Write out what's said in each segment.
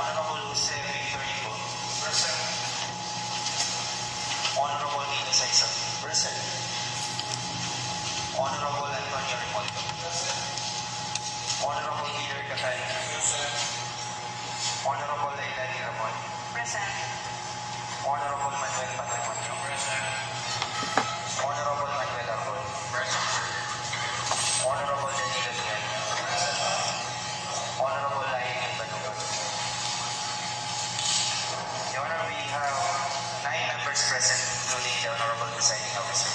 Honorable Sept po. Present. Honorable Nino Saison. Present. Honorable Antonio Remoto. Present. Honorable Peter Catani. Present. Honorable Leilani Ramon. Present. Honorable Manuel Patrimonio. Present. Honorable Manuel Arbol. Present. Honorable Danilo Duran. Honorable Lain Banugan. Your Honor, we have 9 members present, including the Honorable Presiding Officer.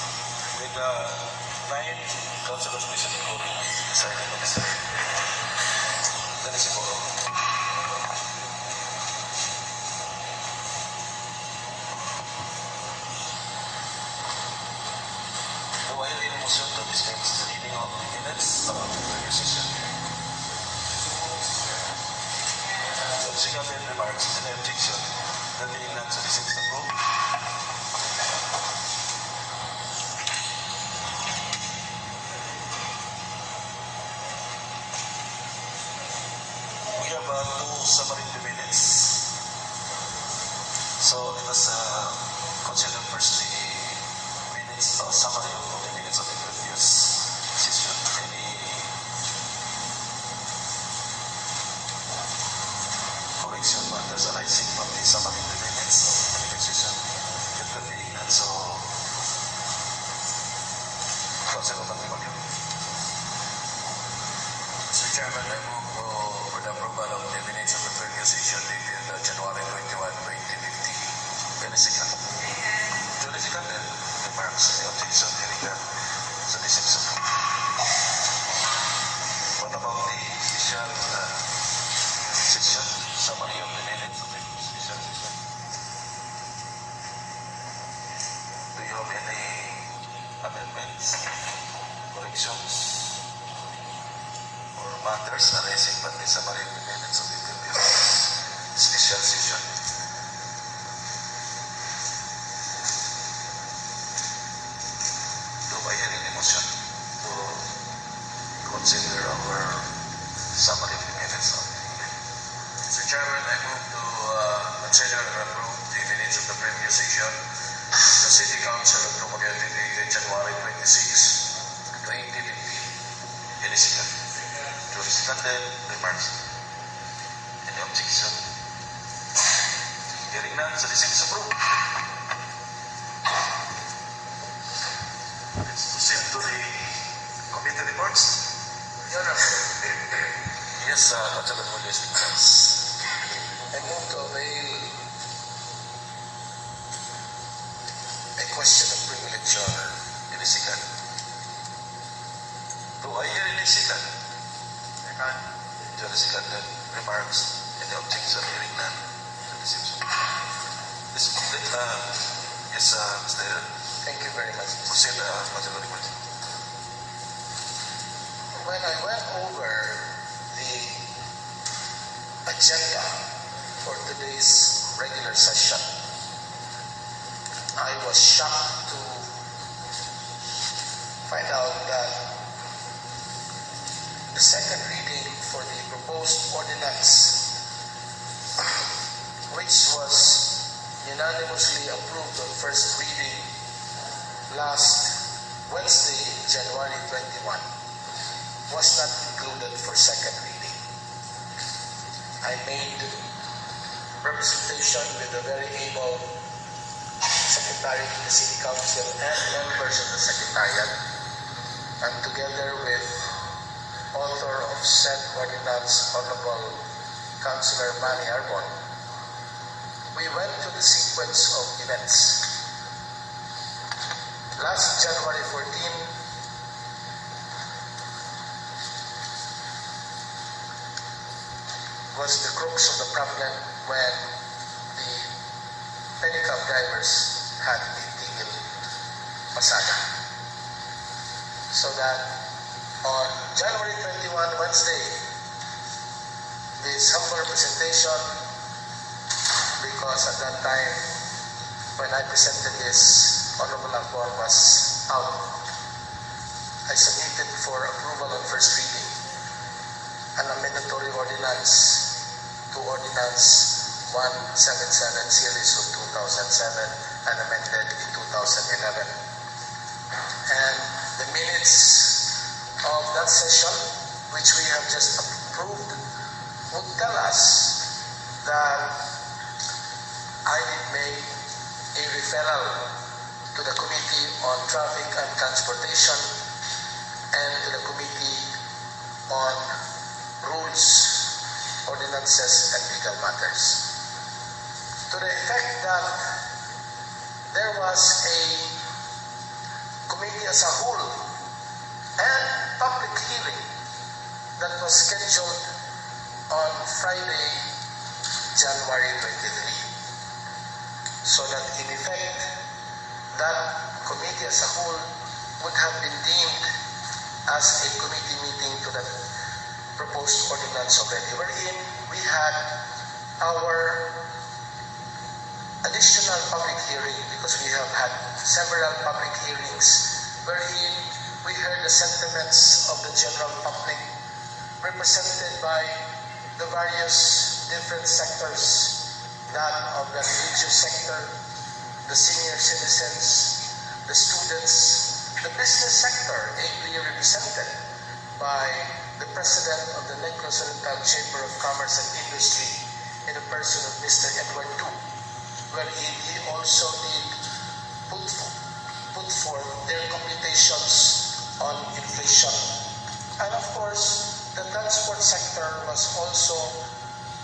With 9 councilors present, including presiding officer. That is important. Do I have any motion to dispense the reading of the minutes of the previous session? Subsequent remarks and objection that being not to this is approved. We have 2 summary minutes. So let us consider first the minutes or summary of the minutes of the previous session. Any correction matters arising from the summary of the minutes of the previous session? It could be none. So, Councilor Patrimonio. Mr. Chairman, I move for the approval of the minutes of the previous session dated January 21, 2015. Any second? Duly seconded. Remarks and objection hearing that. So this is approved. What about the special session? Summary of the minutes of the special session. Do you have any amendments, corrections, or matters arising from the summary of the minutes of the previous special session? Do I have any motion to consider our summary of the minutes of Mr. Chairman, I move to consider and approve the minutes of the previous session. The City Council of Dumaguete dated January 26, 2015. any second? Duly seconded. Remarks? Any objection? Hearing none, so this is approved. Let's proceed to the committee reports. Your Honor, Yes, Councilor Mulis. I move to avail a question of privilege, Your Honor. Any second? Do I hear any second? Duly seconded. Remarks? Any objection? Hearing none. So this is yes, Mr. Thank you very much, Mr. Proceed, Councilor Mulis. When I went over the agenda for today's regular session, I was shocked to find out that the second reading for the proposed ordinance, which was unanimously approved on first reading last Wednesday, January 21, was not included for second reading. I made representation with a very able Secretary to the City Council and members of the Secretariat, and together with author of said ordinance, Honorable Councilor Manny Arbon, we went to the sequence of events. Last January 14, was the crux of the problem when the pedicab drivers had a tigil pasada. So that on January 21, Wednesday, this humble representation, because at that time, when I presented this, Honorable Akbar was out. I submitted for approval on first reading an amendatory ordinance to Ordinance Ordinance 177 Series of 2007 and amended in 2011. And the minutes of that session, which we have just approved, would tell us that I did make a referral to the Committee on Traffic and Transportation and to the Committee on Rules, Ordinances, and Legal Matters, to the effect that there was a committee as a whole and public hearing that was scheduled on Friday, January 23. So that in effect, that committee as a whole would have been deemed as a committee meeting to the proposed ordinance already, wherein we had our additional public hearing, because we have had several public hearings wherein we heard the sentiments of the general public represented by the various different sectors, that of the religious sector, the senior citizens, the students, the business sector, ably represented by the president of the Negros Oriental Chamber of Commerce and Industry in the person of Mr. Edward Tu, wherein he also did put forth their computations on inflation. And of course, the transport sector was also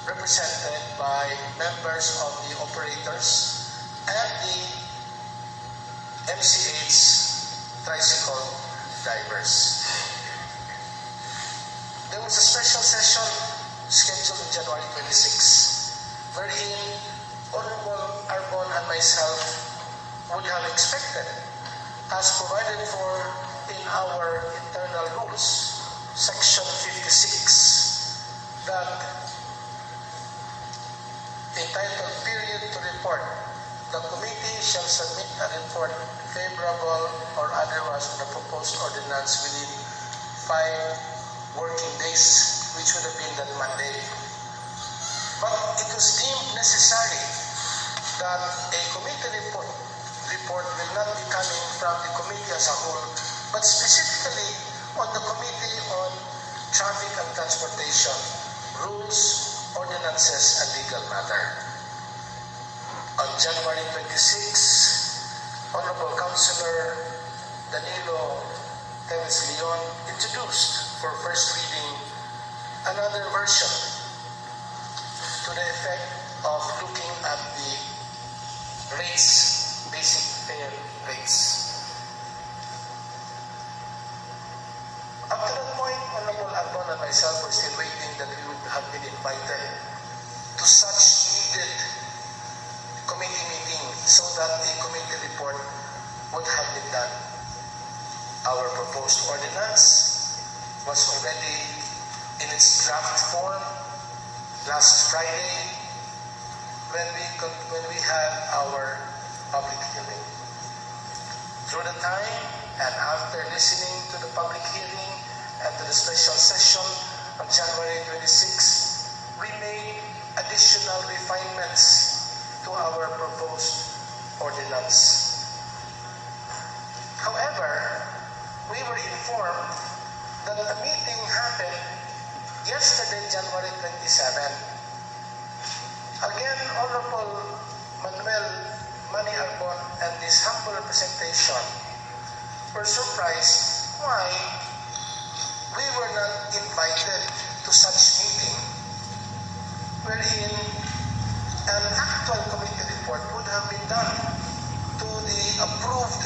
represented by members of the operators and the MCH tricycle drivers. There was a special session scheduled on January 26, wherein Honorable Arbon and myself would have expected, as provided for in our internal rules, Section 56, that entitled Period to Report, the committee shall submit a report favorable or otherwise on the proposed ordinance within 5 working days, which would have been that Monday. But it was deemed necessary that a committee report will not be coming from the committee as a whole, but specifically on the Committee on Traffic and Transportation, Rules, Ordinances, and Legal Matter. On January 26, Honorable Councilor Danilo Teves Leon introduced for first reading another version to the effect of looking at the rates, basic fare rates. Up to that point, Honorable Arbon and myself were still waiting that we would have been invited to such needed committee meeting so that a committee report would have been done. Our proposed ordinance was already in its draft form last Friday when we had our public hearing. Through the time and after listening to the public hearing and to the special session on January 26, we made additional refinements to our proposed ordinance. However, we were informed that the meeting happened yesterday, January 27. Again, Honorable Manuel Manny Arbon and his humble representation were surprised why we were not invited to such meeting, wherein an actual committee report would have been done to the approved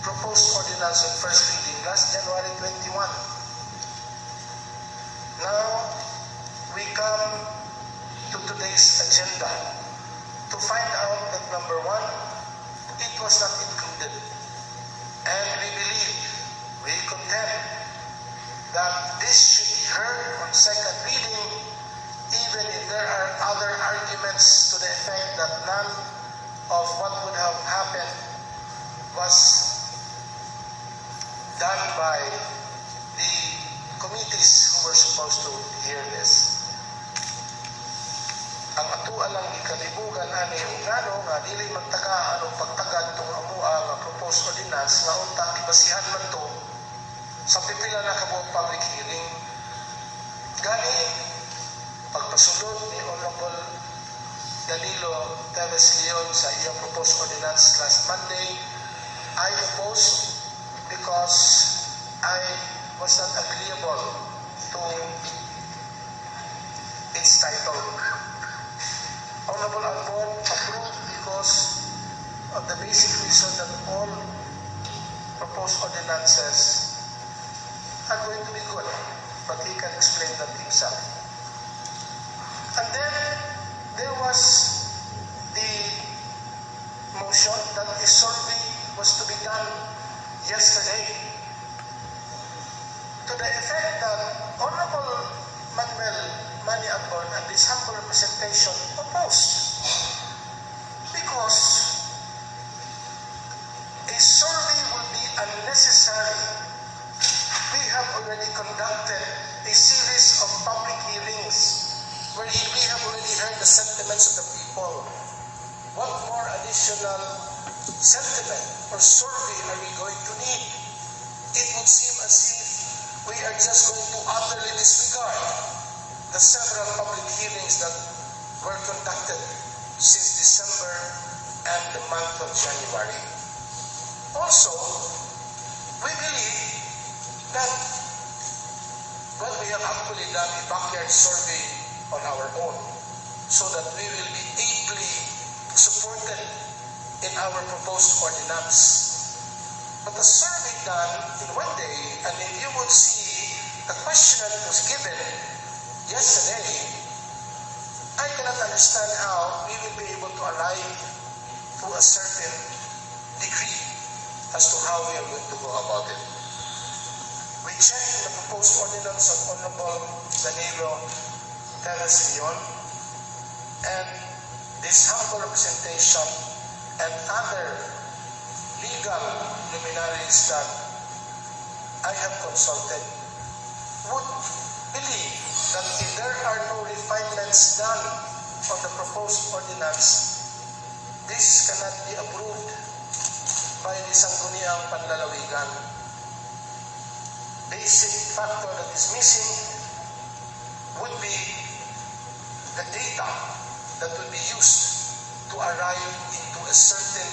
proposed ordinance on first reading last January 21. Now, we come to today's agenda to find out that number one, it was not included. And we believe, we contend that this should be heard on second reading, even if there are other arguments to the effect that none of what would have happened was done by the committees who were supposed to hear this. tuan lang ikalibugan ani ug ngano nga dili magtagaan og pagtagad tong amua nga proposed ordinance nga unta gibasihan man to sa pipila na kabuok public hearing. Gani pagpasulod ni Honorable Danilo Teves Leon sa iyang proposed ordinance last Monday, I oppose because I was not agreeable to its title. Honorable Albon approved because of the basic reason that all proposed ordinances are going to be good, but he can explain that himself. And then there was the motion that a survey was to be done yesterday to the effect that Honorable Manuel Manny Albon and his humble representation opposed, because a survey will be unnecessary. We have already conducted a series of public hearings where we have already heard the sentiments of the people. What more additional sentiment or survey are we going to need? It would seem as if we are just going to utterly disregard the several public hearings that were conducted since December and the month of January. Also, we believe that we have actually done a backyard survey on our own so that we will be ably supported in our proposed ordinance. But the survey done in one day, and if you would see the question that was given yesterday, I cannot understand how we will be able to arrive to a certain degree as to how we are going to go about it. We checked the proposed ordinance of Honorable Danilo Teves Leon and this humble representation and other legal luminaries that I have consulted would believe that if there are no refinements done on the proposed ordinance, this cannot be approved by the Sangguniang Panlalawigan. Basic factor that is missing would be the data that would be used to arrive into a certain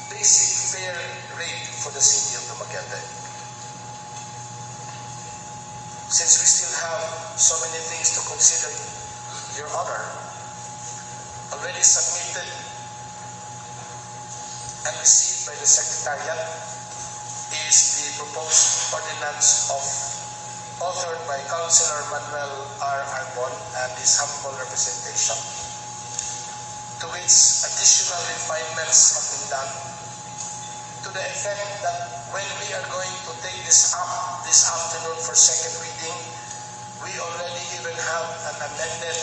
basic fair rate for the city of Dumaguete. Since we still have so many things to consider, Your Honor, already submitted and received by the Secretariat is the proposed ordinance authored by Councilor Manuel R. Arbon and his humble representation, to which additional refinements have been done to the effect that when we are going to take this up this afternoon for second reading, we already even have an amended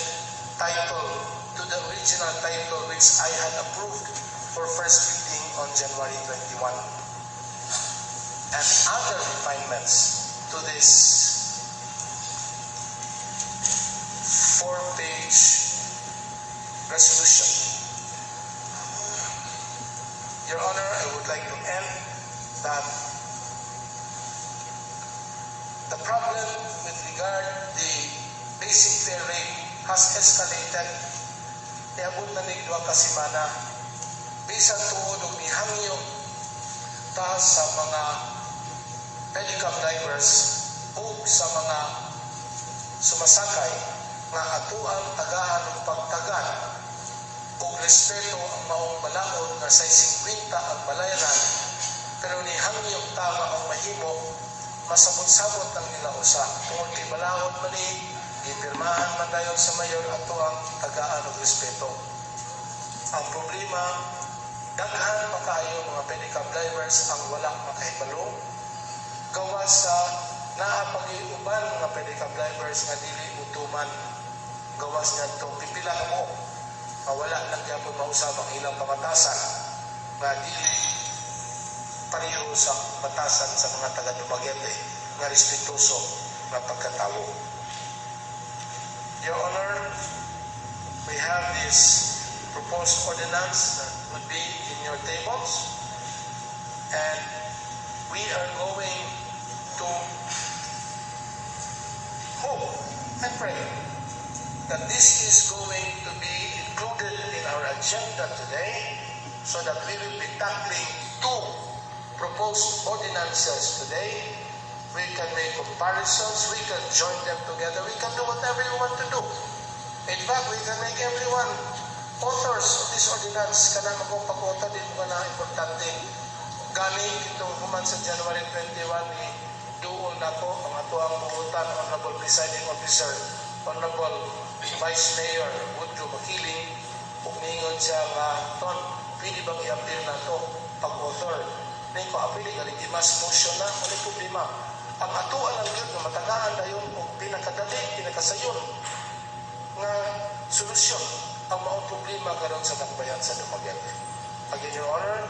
title to the original title which I had approved for first reading on January 21. And other refinements to this 4-page resolution. Your Honor, I would like to end that the problem with regard the basic fair rate has escalated. Niabot na nig 2 ka semana. Bisan tuod og mihangyo ta sa mga pedicab drivers ug sa mga sumasakay nga atuang tagaan ug pagtagan ug respeto ang maong balaod nga sa 50 ang balayran, pero ni hangyok tama ang mahimo masabot-sabot ang nila usa tungod kay balaod man ni gipirmahan man dayon sa mayor ato ang tagaan ug respeto. Ang problema, daghan pa kayo mga pedicab drivers ang wala makahibalo gawa sa naapag-iuban mga pedicab drivers nga dili utuman gawas niya itong pipila mo wala nang yapon mausap ang ilang pamatasan nga dili pareho sa batasan sa mga taga Dumaguete nga respetuoso nga pagkatawo. Your Honor, we have this proposed ordinance that would be in your tables, and we are going to hope and pray that this is going to be included in our agenda today, so that we will be tackling two proposed ordinances today. We can make comparisons, we can join them together, we can do whatever you want to do. In fact, we can make everyone authors of this ordinance. Kana magong pag-author din mo na importante. Galing itong human sa January 21, doon na ko ang ato ang buutan, Honorable Presiding Officer, Honorable Vice Mayor Woodrow Makiling, kung ningon siya nga, Ton, pwede bang i-appeal na ito pag-author? Hindi ko appeal, galigimas motion na, wala problema. Ang atuan ng yun, na matagaan na yun, kung pinakadali, pinakasayon, nga solusyon ang mga problema karon sa Dakbayan sa Dumaguete. Again, Your Honor,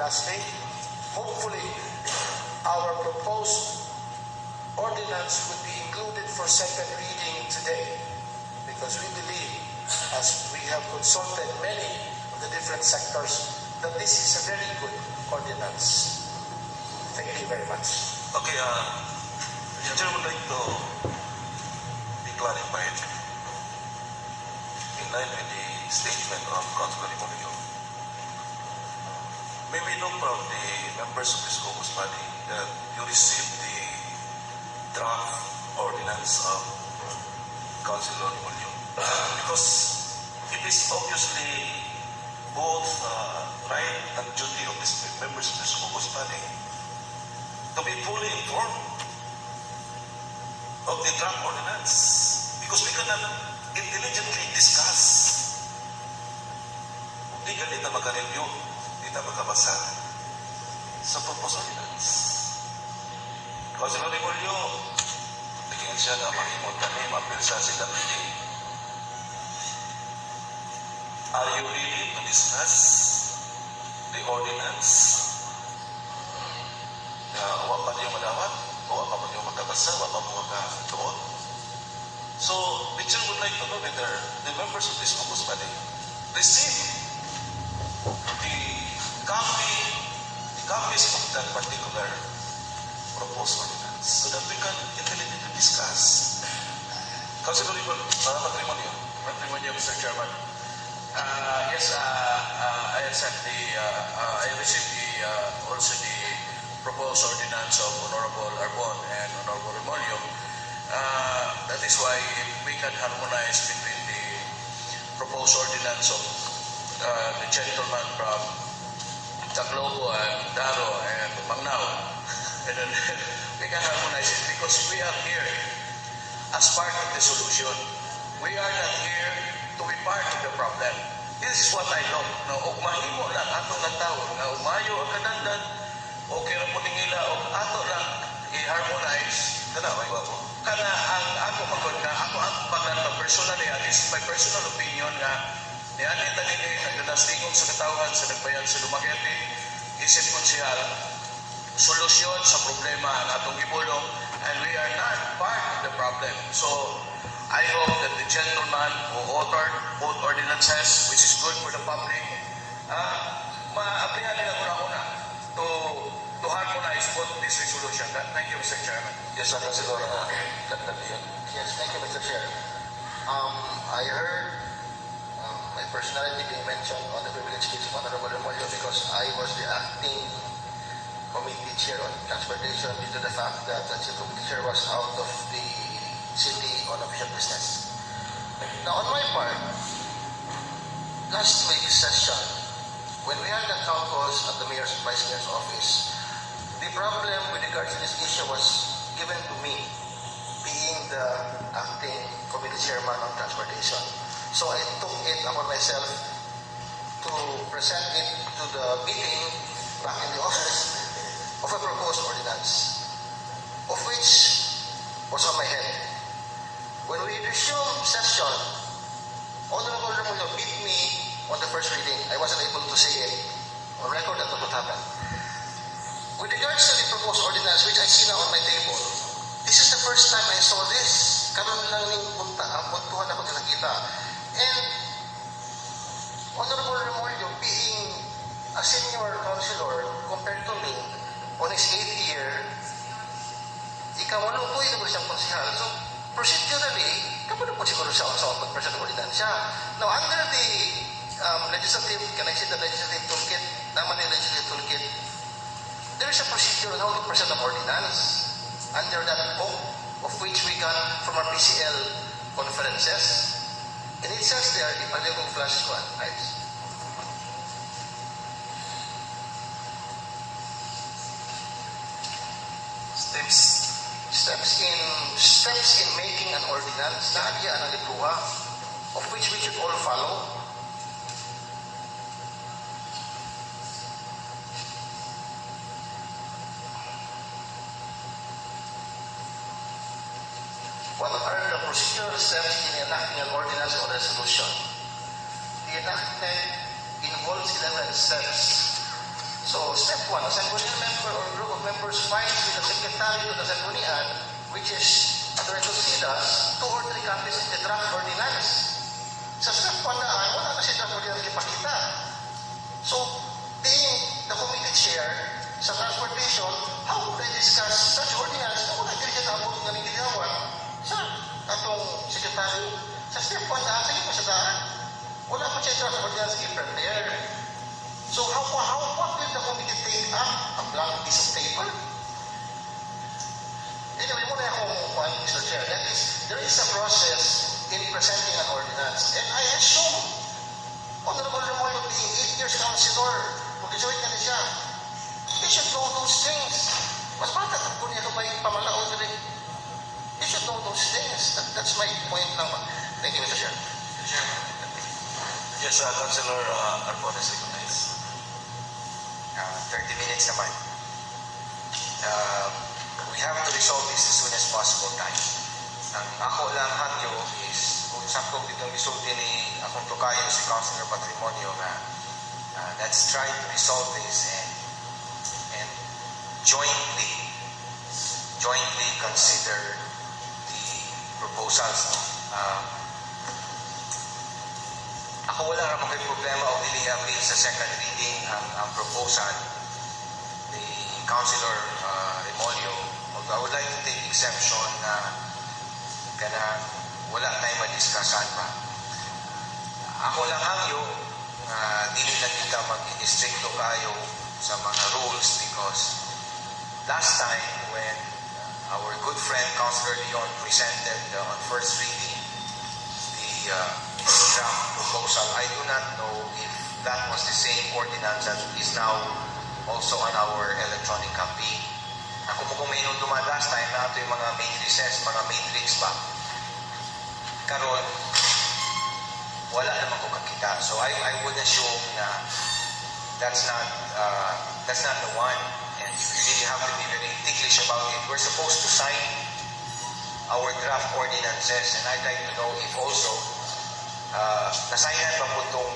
lastly, hopefully, our proposed ordinance would be included for second reading today, because we believe, as we have consulted many of the different sectors, that this is a very good ordinance. Thank you very much. Okay, the Chair would like to be clarified in line with the statement of Councilor Rimulio. May we know from the members of this caucus body that you received the draft ordinance of Councilor Rimulio? Because it is obviously both right and duty of this members of this caucus body to be fully informed of the draft ordinance, because we cannot intelligently discuss. Kung di galit na magka-review, di na magkabasa sa proposed ordinance. Councilor Rimulio, tingin siya na mahimot kami, mapilsa sila hindi. Are you ready to discuss the ordinance? Huwag pa niyo madawat, huwag pa niyo magkabasa, huwag pa mo magkatuon. So, the Chair would like to know whether the members of this caucus body receive the copies of that particular proposed ordinance, so that we can intelligently discuss. Councilor Matrimonio. Matrimonio, Mr. Chairman. Yes, I accept I received also the proposed ordinance of Honorable Arbon and Honorable Remolio. That is why we can harmonize between the proposed ordinance of the gentleman from Tacloban and Daro and Magnao. And then we can harmonize it because we are here as part of the solution. We are not here to be part of the problem. This is what I know. Na mahimo lang atong nagtawag na umayo ang kanandan, okay ra po nila o ato lang i-harmonize Kana, may wapo. kana ang ako magod na ako ang paglan personally, at least my personal opinion nga niani ta dinhi nagdastingog sa katawhan sa Dakbayan sa Dumaguete, isip konsyal solusyon sa problema ang atong gibulong, and we are not part of the problem. So I hope that the gentleman who authored both ordinances, which is good for the public, ma-applyan nila una to harmonize both this resolution. Thank you, Mr. Chairman. Yes, sir, Councilor. Yes, thank you, Mr. Chair. I heard my personality being mentioned on the privilege speech of Honorable Remolio because I was the acting committee chair on transportation due to the fact that the chief committee chair was out of the city on official business. Now, on my part, last week's session, when we had the caucus at the mayor's vice mayor's office, the problem with regards to this issue was given to me, being the acting committee chairman on transportation. So I took it upon myself to present it to the meeting back in the office of a proposed ordinance, of which was on my head. When we resumed session, Honorable Remolio beat me on the first reading. I wasn't able to say it on record that what happened. With regards to the proposed ordinance, which I see now on my table, this is the first time I saw this. Karon lang ning puntuhan ako nakita. And present ordinance. Now, under the legislative, can I say the legislative toolkit? Naman yung legislative toolkit, there is a procedure on how to present an ordinance under that book of which we got from our PCL conferences. And it says there, di pa rin kong flash ko, guys. Steps in making an ordinance, naagya ang libruha, of which we should all follow. What are the procedural steps in enacting an ordinance or resolution? The enactment involves 11 steps. So, step 1, a sanggunian member or group of members files with the secretary of the sanggunian, which is Attorney Sidas, 2 or 3 copies of the draft ordinance. Sa step 1 wala na si draft ordinance ipakita. So, being the committee chair sa transportation, how would I discuss such ordinance na wala din siya naabot na nililawan sa atong sekretary? Sa step 1 sige pa sa daan. Wala pa siya draft ordinance i-prepare. So, what will the committee take up? A blank piece of paper? Anyway, muna akong Mr. Chair. That is, there is a process in presenting an ordinance. And I assume, Honorable Remoyo being 8 years councilor, mag-join ka na siya, he should know those things. Mas bata kung niya may pamalaon rin. He should know those things. That's my point lang. Thank you, Mr. Chair. Yes, Councilor Arbon is recognized. 30 minutes naman. We have to resolve this as soon as possible time. Ang ako lang hangyo is, kung sakto ditong isulti ni akong tukayo si Councilor Patrimonio na let's try to resolve this and jointly consider the proposals. Ako wala naman may problema o dili-appeal sa second reading ang proposal ni Councilor Remolio. Although I would like to take exception na wala tayong madiskussan pa. Ako lang hangyo dili na kita mag-districto kayo sa mga rules because last time when our good friend Councilor Leon presented on first reading the draft proposal, I do not know if that was the same ordinance that is now also on our electronic copy. Ako mo kung may duman last time na ito yung mga matrices, mga matrix ba. Karon, wala naman ko kakita. So I would assume na that's not the one. And you really have to be very ticklish about it. We're supposed to sign our draft ordinances, and I'd like to know if also nasaynan ba po itong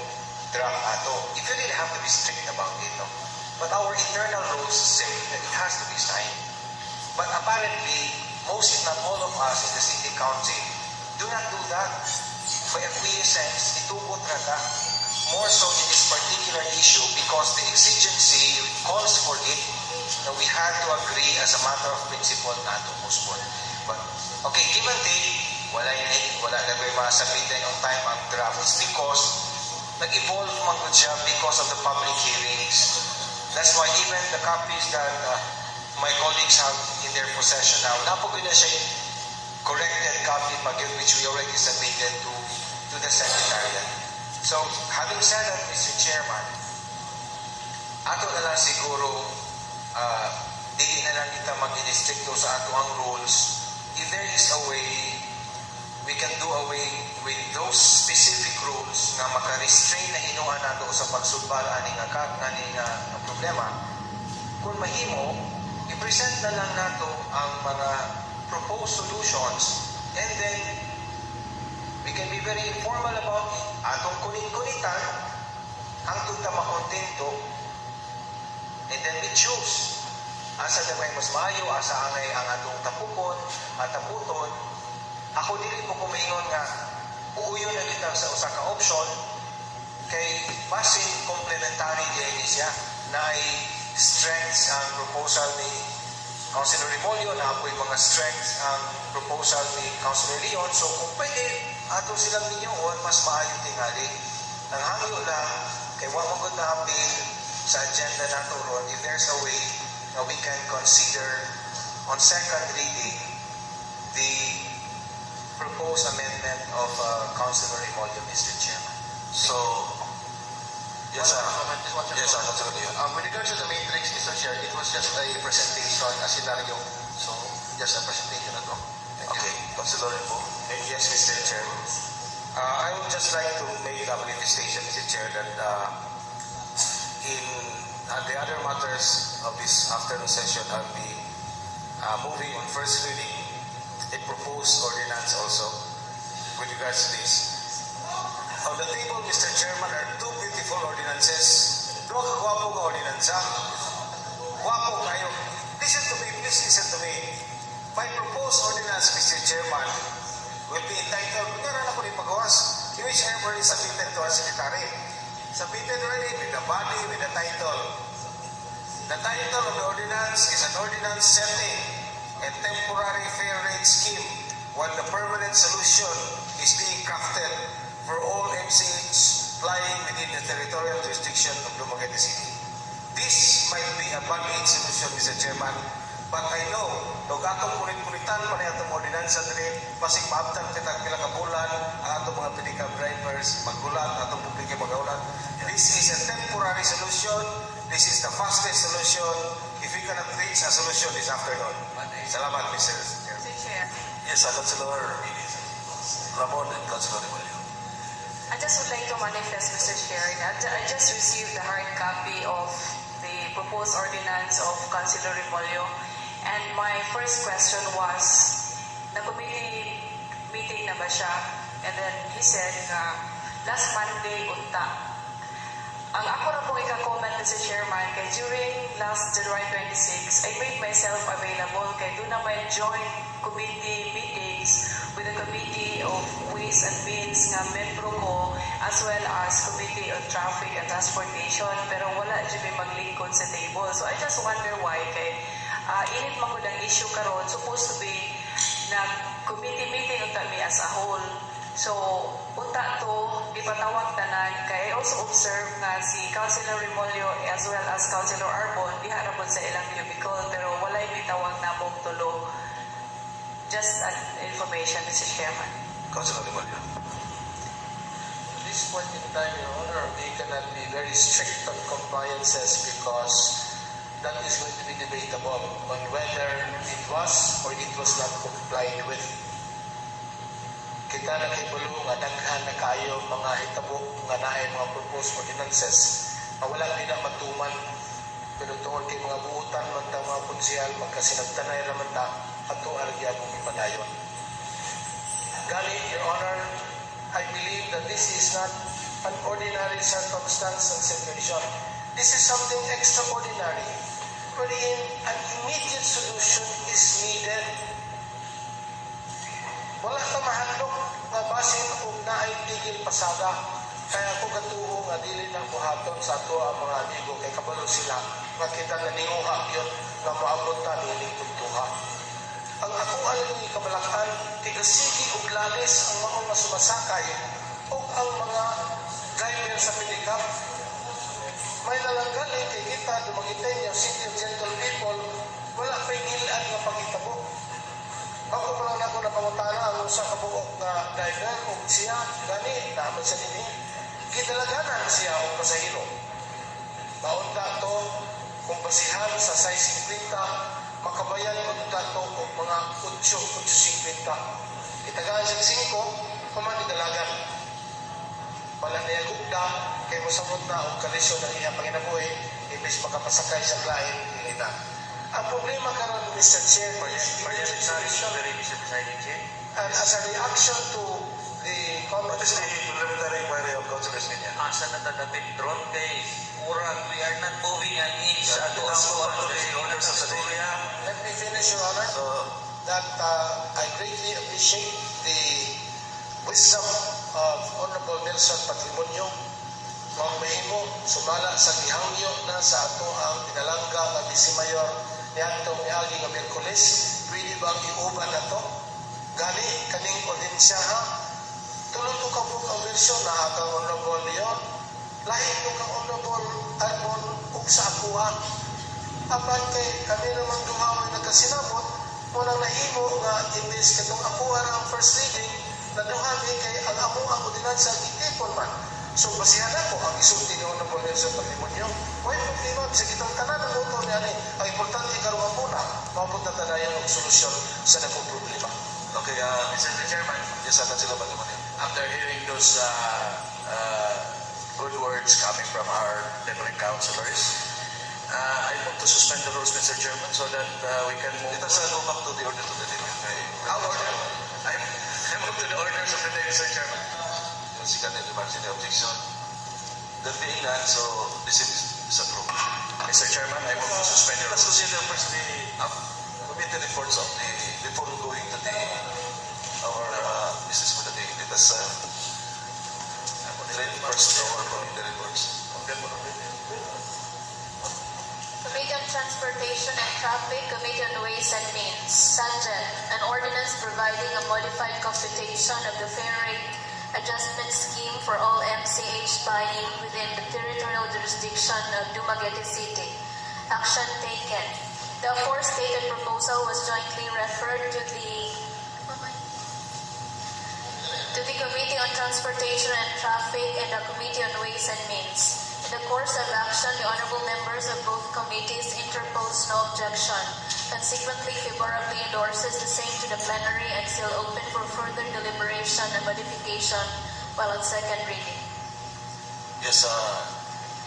draft ato. If you really have to be strict about it, no? But our internal rules say that it has to be signed. But apparently, most if not all of us in the city council do not do that. By acquiescence, itugot rata. More so in this particular issue because the exigency calls for it that we had to agree as a matter of principle na to postpone. But, okay, give and take, wala na may masabitin on time ang draft is because nag-evolve man ko siya because of the public hearings. That's why even the copies that my colleagues have in their possession now, napagod na siya corrected copy which we already submitted to the Secretariat. So, having said that, Mr. Chairman, ato na lang siguro dili na lang kita mag-districto sa ato ang rules. If there is a way we can do away with those specific rules na maka-restrain na hinuan nato sa pagsubal ani nga problema. Kung mahimo, i-present na lang nato ang mga proposed solutions and then we can be very informal about it. Atong kunit-kunitan hangtod ta makontento and then we choose asa na may mas maayo, asa angay ang atong tapukon at taputon. Ako dili mo kumingon nga uuyo na kita sa usa ka option kay basin complementary din siya na ay strengths ang proposal ni Councilor Remolio na ako'y mga strengths ang proposal ni Councilor Leon. So kung pwede ato silang ninyoon mas maayo tingali. Ang hangyo lang kay wa mo gud na-appeal sa agenda nato ron if there's a way na we can consider on second reading the proposed amendment of Councilor Remulla, Mr. Chairman. So, yes, sir. Yes, sir. With regards to the matrix, Mr. Chair, it was just a presentation, a scenario. So, just a presentation na to. Thank you. Okay, Councilor po. Yes, Mr. Chair. I would just like to make a manifestation, Mr. Chair, that in the other matters of this afternoon session, I'll be moving on first reading a proposed ordinance also with regards to this. On the table, Mr. Chairman, are two beautiful ordinances. Dua ka gwapo nga ordinansa. Gwapo kayo. Listen to me, please listen to me. My proposed ordinance, Mr. Chairman, will be entitled, kunyara na ko ni pagawas, whichever is submitted to our secretary. Submitted already with the body, with the title. The title of the ordinance is an ordinance setting a temporary fair rate scheme while the permanent solution is being crafted for all MCH lying within the territorial jurisdiction of Dumaguete City. This might be a band-aid solution, Mr. Chairman, but I know, nung atong kulit-kulitan pa na itong ordinansa dali, pasig maabtan kita pila ka bulan, ang atong mga pedicab drivers, maggulat, atong publike magaulat. This is a temporary solution. This is the fastest solution. If we cannot reach a solution this afternoon. Salamat, Mr. Chair. Mr. Chair, Yes, Councilor Ramon and Councilor Remulla. I just would like to manifest, Mr. Chair, that I just received the hard copy of the proposed ordinance of Councilor Remulla. And my first question was, na-committee meeting na ba siya? And then he said na last Monday, unta. Ang ako na pong ika-comment, Mr. Chairman, kay during last January 26, I made myself available kay doon na may joint committee meetings with the Committee of Ways and Means nga membro ko as well as Committee on Traffic and Transportation, pero wala dyan may maglingkod sa table. So I just wonder why kay init man ko ng issue karon supposed to be na committee meeting unta mi as a whole. So, unta to, ipatawag tanan, kay I also observe nga si Councilor Remulla as well as Councilor Arbon, diha na po sa ilang cubicle, pero walay bitawag na mong tulo. Just an information, Mr. Chairman. Councilor Remulla. At this point in time, Your Honor, we cannot be very strict on compliances because that is going to be debatable on whether it was or it was not complied with. Kita na kay Bulu nga daghan na kayo mga hitabo nga naay mga proposed ordinances na wala din na matuman, pero tungkol kay mga buutan man ta mga punsiyal magkasinagtanay raman ta ato argyan mong ipadayon. Gani, Your Honor, I believe that this is not an ordinary circumstance and situation. This is something extraordinary wherein an immediate solution is needed. Wala ka mahadlok nga basin kung naay tigil pasada. Kaya ako katuo nga dili na buhaton sa ato ang mga amigo kay kabalo sila nga kita naninguha yun nga maabot ta nining tuntuha. Ang ako alam ni kabalakan, tigasigi og lalis ang mga nga sumasakay o ang mga driver sa pedicab. May nalanggalin kay kita dumagitay niya city of gentle people, wala pa'y gilaan nga pagitabo. Ako pa lang ako napangutana ang usa ka buok nga driver kung siya gani naman sa nini gidalaganan siya o pasahero. Maunta to kung basihan sa size 50 makabayan mo to o mga 8.50. Itagaan siya 5 kumanidalagan. Pala niya gugda kay mosamot na o kalisyon ng iyang panginabuhi imbis makapasakay sa lain dili na. Ang problema karon, Mr. Chair, and as a reaction to the What is the preliminary inquiry of Councilors Ninya? Asa na tatatin drone kay Urag, we are not moving an inch at all. Orders of the day. let me finish, Your Honor, So, that I greatly appreciate the wisdom of Honorable Nelson Patrimonio. Mao mahimo sumala sa gihangyo na sa ato ang pinalangga nga Vice Mayor niadtong miagi nga Miyerkules. Pwede bang iuban na to? Gani kaning ordensya ha? Tuloy to ka po ang version na kang Honorable Leon. Lahi to kang Honorable Albon ug sa akuha. Apan kay kami namang duha may nagkasinabot, muna nahimo nga imbes katong akuha ang first reading, na duha kay ang amo ang ordinansa gitipon man. So basihan ako ang isulti ni Honorable Nelson Patrimonio. Huwag problema, sa kitang tanan ng motor niya ni, ang importante karong ang muna, mapunta tanayan ng solusyon sa nakong problema. Okay, Mr. Chairman, Yes, sila Patrimonio. after hearing those good words coming from our different councilors, I move to suspend the rules, Mr. Chairman, so that we can move. Let us go back to the order to the day. Our order. I move to the orders of the day, Mr. Chairman. Yung second remarks in the objection. There being none, so this is approved. Mr. Chairman, I move to suspend the Let's rules. consider first the committee reports of the, before going to the, our business for the day. Let us read first our committee reports. Committee on Transportation and Traffic, Committee on Ways and Means. Sanjan, an ordinance providing a modified computation of the fare rate adjustment scheme for all MCH buying within the territorial jurisdiction of Dumaguete City. Action taken. The aforestated proposal was jointly referred to the Committee on Transportation and Traffic and the Committee on Ways and Means. In the course of action, the honorable members of both committees interpose no objection. Consequently, favorably endorses the same to the plenary and still open for further deliberation and modification while on second reading. Yes,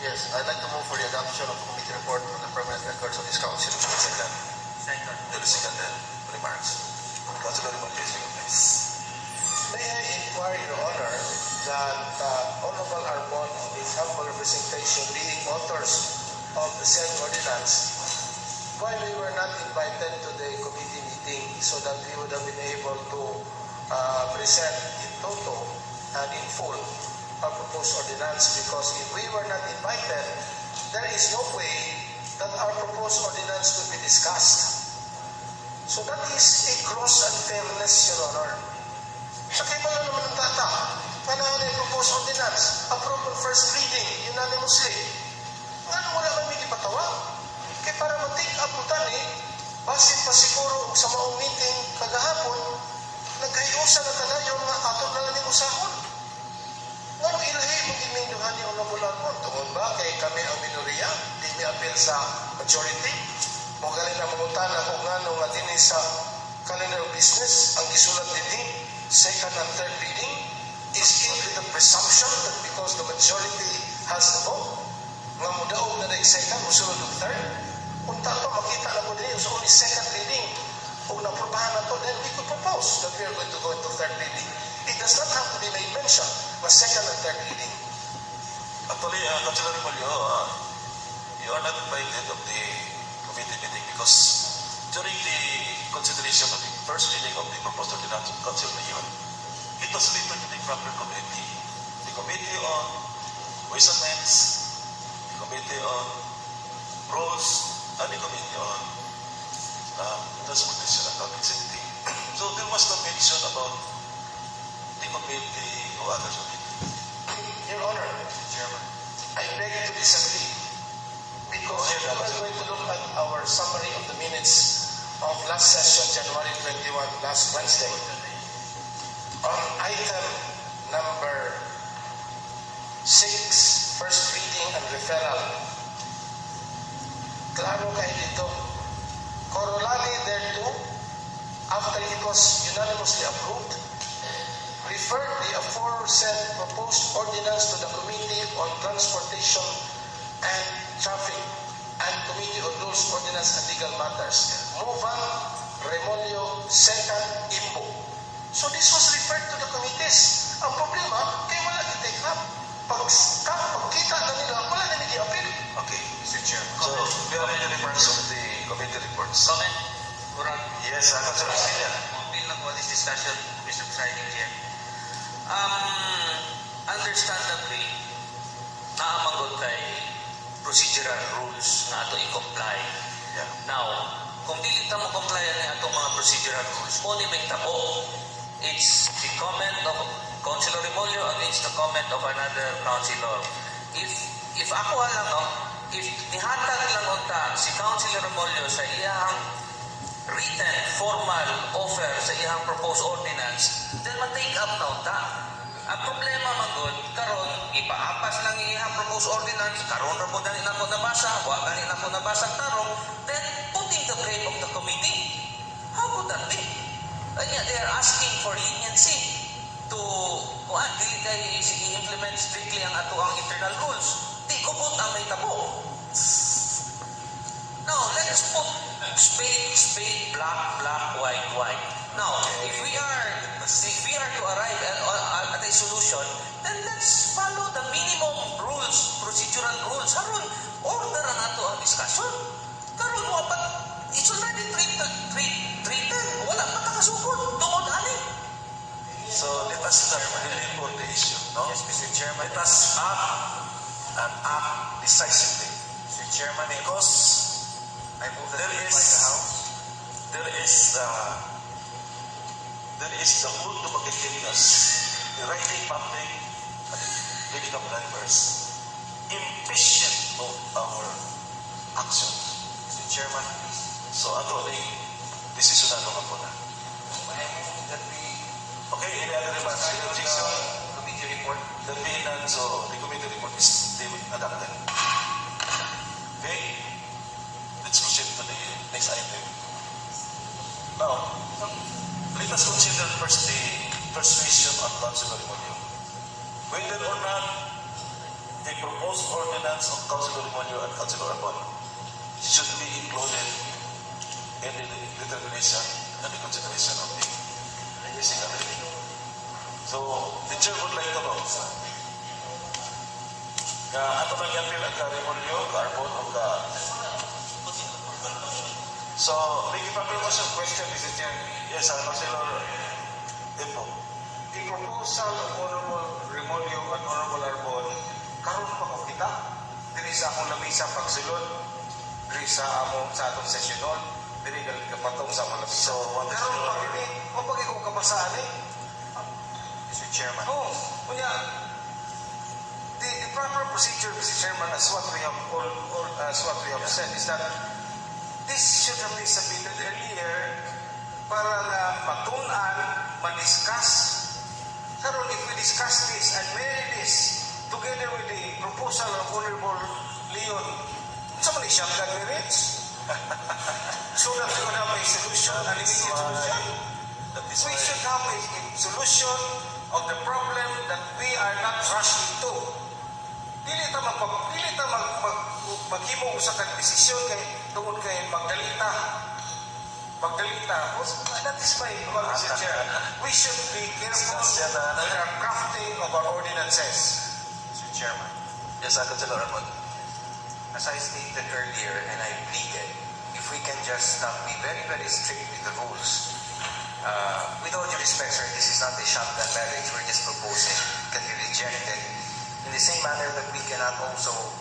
Yes, I'd like to move for the adoption of the committee report on the permanent records of this council. second. Second. The second remarks. Councilor Montes, please. May I inquire, Your Honor, that Honorable Arbon and his humble representation being authors of the said ordinance, why we were not invited to the committee meeting so that we would have been able to present in toto and in full our proposed ordinance, because if we were not invited, there is no way that our proposed ordinance could be discussed. So that is a gross unfairness, Your Honor. Sa kay mga naman ng tata, panahon yung proposed ordinance, approved on first reading, unanimously. Ano wala man may ipatawag? Kaya para mag-take up mo tani, basin pa siguro sa maong meeting kagahapon, nagkayusan na kadayon nga ato na lang yung usahon. Ngano ilahi mo giminduhan ni Honorable Arbon? Tungod ba kay kami ang minoriya? Di mi appeal sa majority? O galing na mangutan ako nga nung din sa calendar of business, ang gisulat din second and third reading is in the presumption that because the majority has the vote, nga mudaog na second, musunod ng third, kung tato makita na po din so only second reading, kung naprobahan na to, then we could propose that we are going to go into third reading. It does not have to be made mention, but second and third reading. Actually, Councilor Molyo, you are not invited of the committee meeting because during the consideration of the first reading of the proposed ordinance of Council Mayor, it was referred to the proper committee. The Committee on Ways and Means, the Committee on Rules, and the Committee on Transportation and Publicity. So there was no mention about the committee or other committee. Your Honor, Chairman. I beg to disagree. Because if we are going to look at our summary of the minutes of last session, January 21, last Wednesday, on item number 6, first reading and referral, klaro kayo dito. Corollary thereto, after it was unanimously approved, referred the aforesaid proposed ordinance to the Committee on Transportation and Traffic and Committee on Rules, Ordinance and Legal Matters. Movan, Remolyo, second, Imbo. So this was referred to the committees. Ang problema, kaya wala i-take up. Pagkita na nila, wala na nag-i-appeal. Okay, Mr. Chair. So, we have any remarks on the committee reports? Comment? Murag. Yes, Councilor Castilla. Mobile na po this discussion, Mr. Presiding Chair. Understandably, naamangod kay procedural rules na ato i-comply. Yeah. Now, kung dili ta mo comply ni atong mga procedural rules, mo ni may tabo. It's the comment of Councilor Remolyo against the comment of another councilor. If ako lang, no, if nihatag lang unta si Councilor Remolyo sa iyang written, formal offer sa iyang proposed ordinance, then ma-take up na unta. Ang problema magod, karon ipaapas lang iyang proposed ordinance, karon ra po dali na ko nabasa, wa gani na ko nabasa tarong, then putting the blame of the committee. How could that be? Kanya, they are asking for leniency to dili kay i-implement strictly ang ato ang internal rules. Di ko po ang may tabo. Now, let's put spade, black, white. Now, if we are to arrive at a solution, then let's follow the minimum rules, procedural rules. Karon, order ang ato ang discussion. Karon, it's already treated. Wala pa takasukod. Tungod ani. So let us not belabor the issue, no? Yes, Mr. Chairman. Let us act decisively. Mr. Chairman, Because I move that there we is invite the House. there is the whole to magiging the writing public and living of members impatient of our actions. Mr. Chairman, please. So ato ni decision na nga po na. I move that we Okay, any other remarks? Any objection? committee report. There being none, so the committee report is adopted. Okay? Let's proceed to the next item. Now, let us consider first the persuasion of Councilor Remolyo. Whether or not the proposed ordinance of Councilor Remolyo and Councilor Arbon should be included in the determination and the consideration of the Assembly. So, the chair would like to know, ato lang yung appeal ang Remolyo, Arbon, o So, may ipapil mo sa question, Mr. Chair. Yes, Councilor Impo. The proposal of Honorable Remolyo and Honorable Arbon, karon pa ko kita. Diri sa akong lamisa pagsulod, diri sa among sa atong sesyonon, diri kapatong sa mga lamisa. So, what is Karon your... pa kini, o pag ikaw kabasaan Mr. Chairman. kunya, the proper procedure, Mr. Chairman, as what we have said, is that this should have been submitted earlier para na matunan, ma-discuss. Karon, if we discuss this and marry this together with the proposal of Honorable Leon, somebody shotgun marriage, so that we could have a solution, an immediate solution. We should have a solution of the problem that we are not rushed into. Dili ta maghimo usa ka desisyon kay tungod kay magdalita. That is my Mr. Chair. We should be careful with our crafting of our ordinances. Mr. Chairman. Yes, Councilor Arbon. As I stated earlier, and I pleaded, if we can just be very, very strict with the rules. With all due respect, sir, this is not a shotgun marriage we're just proposing. It can be rejected. In the same manner that we cannot also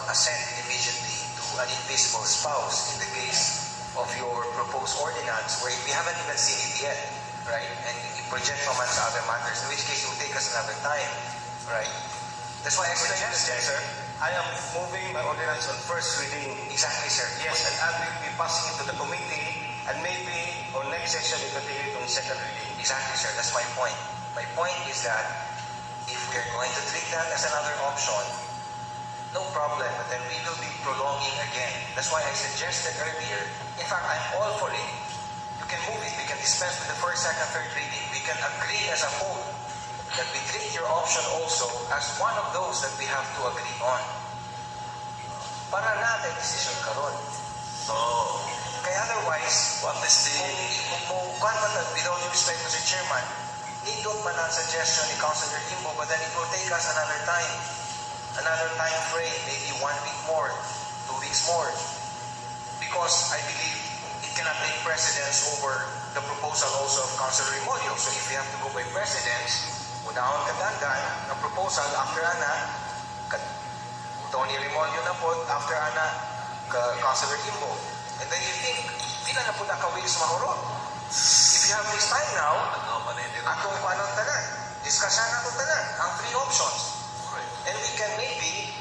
assent immediately to an invisible spouse in the case of your proposed ordinance, where we haven't even seen it yet, right? And you project from us other matters, in which case it will take us another time, right? That's why I suggested, sir. I am moving my ordinance on first reading. Exactly, sir. Yes, and I will be passing it to the committee, and maybe on next session we continue it on second reading. Exactly, sir. That's my point. My point is that if we are going to treat that as another option, no problem, but then we will be prolonging again. That's why I suggested earlier, in fact, I'm all for it. You can move it, we can dispense with the first, second, third reading. We can agree as a whole that we treat your option also as one of those that we have to agree on. Para natin decision karon. So, Kaya otherwise, what is the... kung with all due respect, Mr. Chairman, indot man ang suggestion ni Councilor Imbo, but then it will take us another time frame, maybe 1 week more, 2 weeks more, because I believe it cannot take precedence over the proposal also of Councilor Remolyo. So if we have to go by precedence, unahon kadangan ng proposal after ana, Tony Remolyo na po, after ana, Councilor Imbo. And then you think, pila na po naka-weeks mahurot. If you have this time now, atong paano tanan. discussion na ito tanan, ang three options. And we can maybe,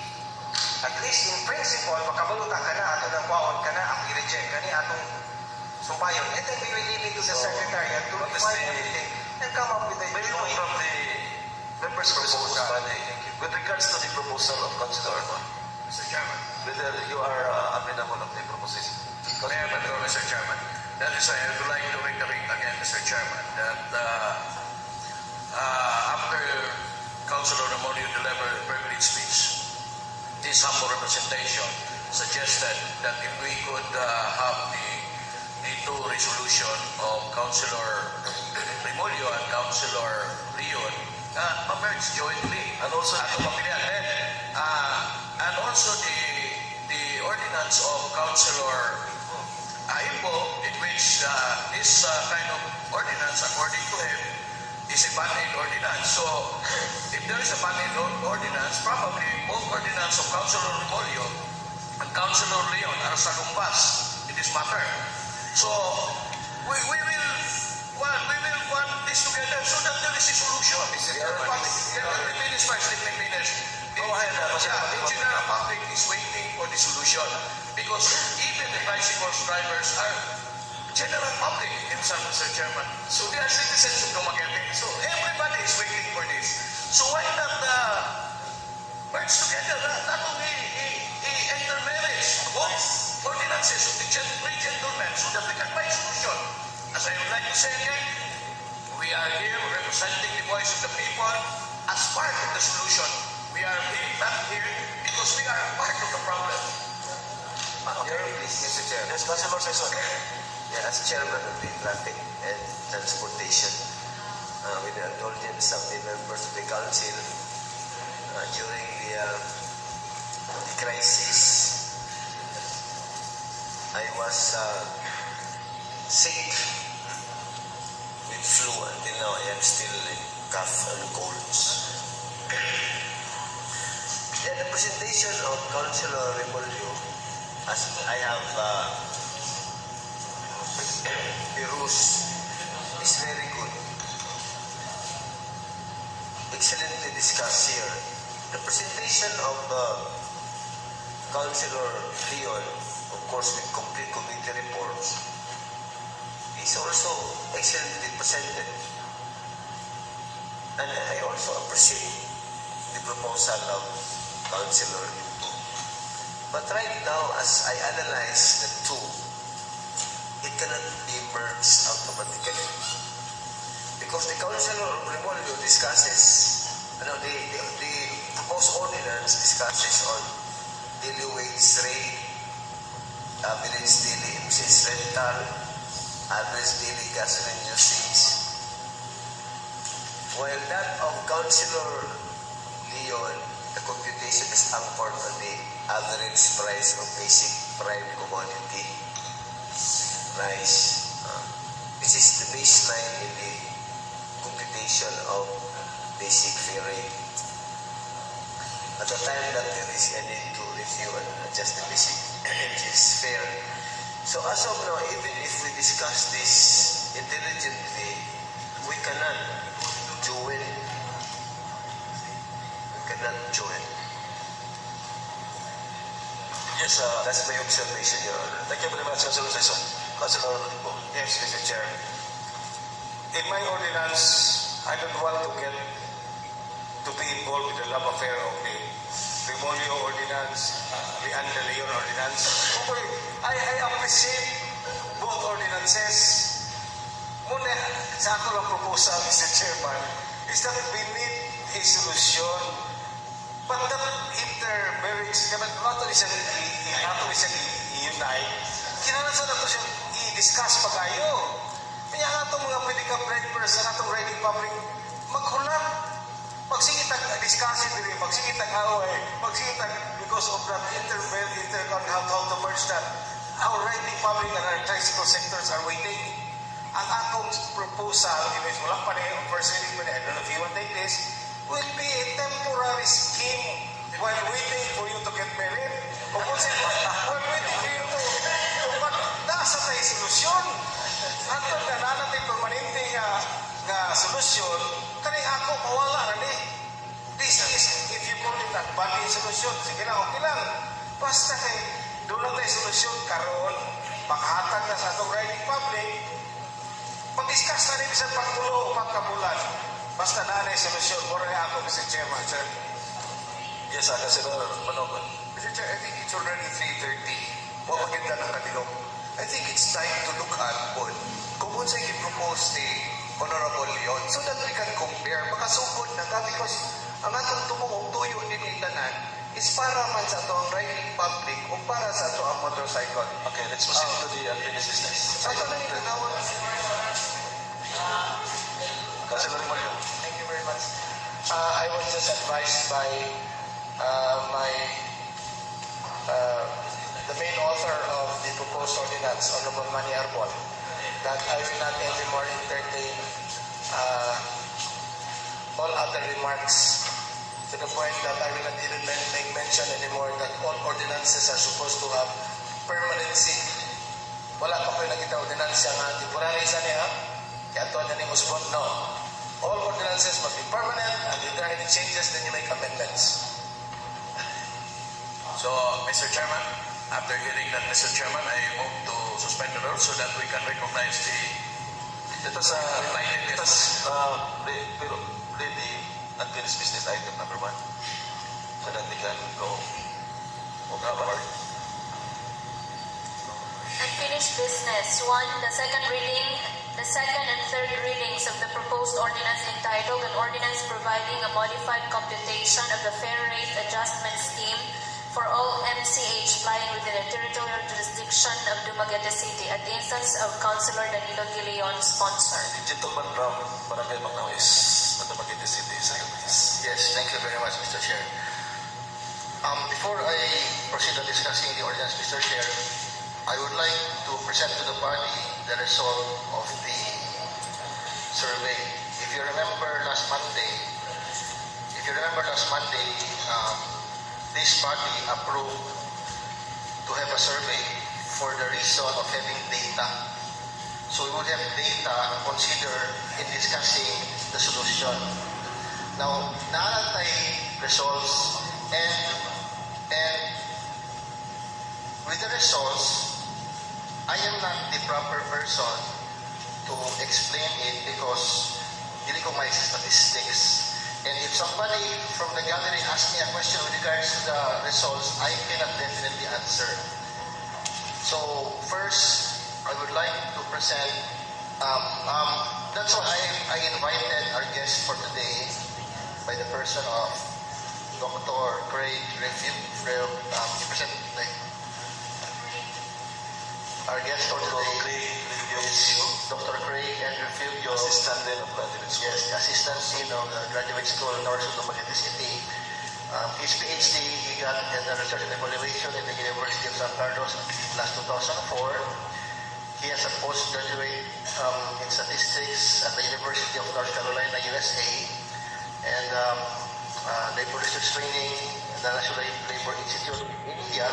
at least in principle, makabaluta ka na, ato ng kwaon ka na, ang i-reject ka ni atong sumpayon. And then we will leave it to the Secretariat to refine everything and come up with a Maybe from the members of this Congress body, with regards to the proposal of Councilor Armon, Mr. Chairman. whether you are amenable of the proposition. May I add, Mr. Chairman? That is why I would like to reiterate again, Mr. Chairman, that after Councilor Ramon delivered a privilege speech, this humble representation suggested that if we could have the two resolution of Councilor Remolio and Councilor Leon merged jointly. And also, and also the ordinance of Councilor Aimbo, in which this kind of ordinance, according to him, is a ban-aid ordinance. So, if there is a ban-aid ordinance, probably both ordinance of Councilor Remolio and Councilor Leon are sa lumpas in this matter. So, we will want this together so that there is a solution. Let me finish first, let me finish. Go ahead. The general public is waiting for the solution because even the bicycle drivers are general public himself, Mr. Chairman. So they are citizens of Dumaguete. So everybody is waiting for this. So why not merge together? Not only intermarriage, both ordinances of the three gentlemen so that we can find solution. As I would like to say again, we are here representing the voice of the people as part of the solution. We are not here because we are part of the problem. Mr. Chair. Yes, Councilor Saison. Yeah, as chairman of the Traffic and Transportation, with the indulgence of the members of the council, during the crisis, I was sick with flu. Until now, I am still in cough and colds. Yeah, the presentation of Councilor Remolio, as I have perused, is very good. Excellently discussed here. The presentation of Councilor Leon, of course with complete committee reports, is also excellently presented. And I also appreciate the proposal of Councilor Limbo. But right now, as I analyze the two, it cannot be merged automatically. Because the Councilor of Remolio discusses, the proposed ordinance discusses on daily wage rate, average daily MCS rental, average daily gasoline usage. While that of Councilor Leon, the computation is anchored on the average price of basic prime commodity price. This is the baseline in the computation of basic fare rate. At the time that there is a need to review and adjust the basic fare. So as of now, even if we discuss this intelligently, we cannot join. Join. Yes, That's my observation, Your Honor. thank you very much, Councilor Saison. Councilor Limbo. Yes, Mr. Chair. In my ordinance, I don't want to be involved with the love affair of the Remolio ordinance, the Leon ordinance. I appreciate both ordinances. Muna, sa ako lang proposal, Mr. Chairman, is that we need a solution. But that intermarriage, nato ni siya i-unite, kinahanglan sa nato siya i-discuss pa kayo. Kaya nga itong mga pedicab drivers na itong riding public, maghulat. Magsingit ang discussion diri, magsingit ang away, magsingit ang because of that how to merge that. Our riding public and our tricycle sectors are waiting. Ang akong proposal, if wala pa rin, first reading pa rin, I don't know if you will take this, will be a temporary scheme while waiting for you to get married. While waiting for you to nasa tayo solusyon. Nato na natin permanente nga solusyon, Kani ako, mawala na ni. This is, if you call it a body solution, sige na, okay lang. Basta kay, doon lang tayo solusyon karon, makahatag na sa atong riding public, mag-discuss na rin sa pagtulo o pagkabulan. Basta na rin solusyon. Mura na ako, Mr. Chairman, sir. Yes, Councilor Manogon. Mr. Chair, I think it's already 3:30. Maganda ng kanilong. I think it's time to look at kung kung sa'yo i-propose ni Honorable Leon so that we can compare. Makasugod na ka because ang atong tumungog tuyo din itanan is para man sa ito ang riding public o para sa ito ang motorcycle. Okay, let's proceed to the unfinished business. Sa ito na itanawag. Councilor Molyo. Thank you very much. I was just advised by the main author of the proposed ordinance, Honorable Manny Arbon, that I will not anymore entertain all other remarks to the point that I will not even make mention anymore that all ordinances are supposed to have permanency. Wala pa ko nakita ordinance nga temporary sa niya. Kaya ito na ni Usbon, no. All ordinances must be permanent, and if there are any changes, then you make amendments. So, Mr. Chairman, after hearing that, Mr. Chairman, I move to suspend the rules so that we can recognize the Let us read the unfinished business item number 1 so that we can go over. Unfinished business. 1. The second and third readings of the proposed ordinance entitled An Ordinance Providing a Modified Computation of the Fair Rate Adjustment Scheme for all MCH lying within the territorial jurisdiction of Dumaguete City at the instance of Councilor Danilo De Leon, sponsor. Gentleman from Barangay Magnawis, Dumaguete City, Salamis. Yes, thank you very much, Mr. Chair. Before I proceed on discussing the ordinance, Mr. Chair, I would like to present to the body the result of the survey. If you remember last Monday, this body approved to have a survey for the reason of having data. So we would have data considered in discussing the solution. Now, naantay results and with the results, I am not the proper person to explain it because hindi ko may statistics. And if somebody from the gallery asks me a question with regards to the results, I cannot definitely answer. So first, I would like to present, that's why I invited our guest for today by the person of Dr. Craig our guest for today is Dr. Craig and Refugio, Assistant Dean of Graduate School. yes, the Assistant Dean of the Graduate School in North Dumaguete City. His PhD he got in the Research and Evaluation in the University of San Carlos last 2004. He has a postgraduate in Statistics at the University of North Carolina, USA, and labor research training at the National Labor Institute in India.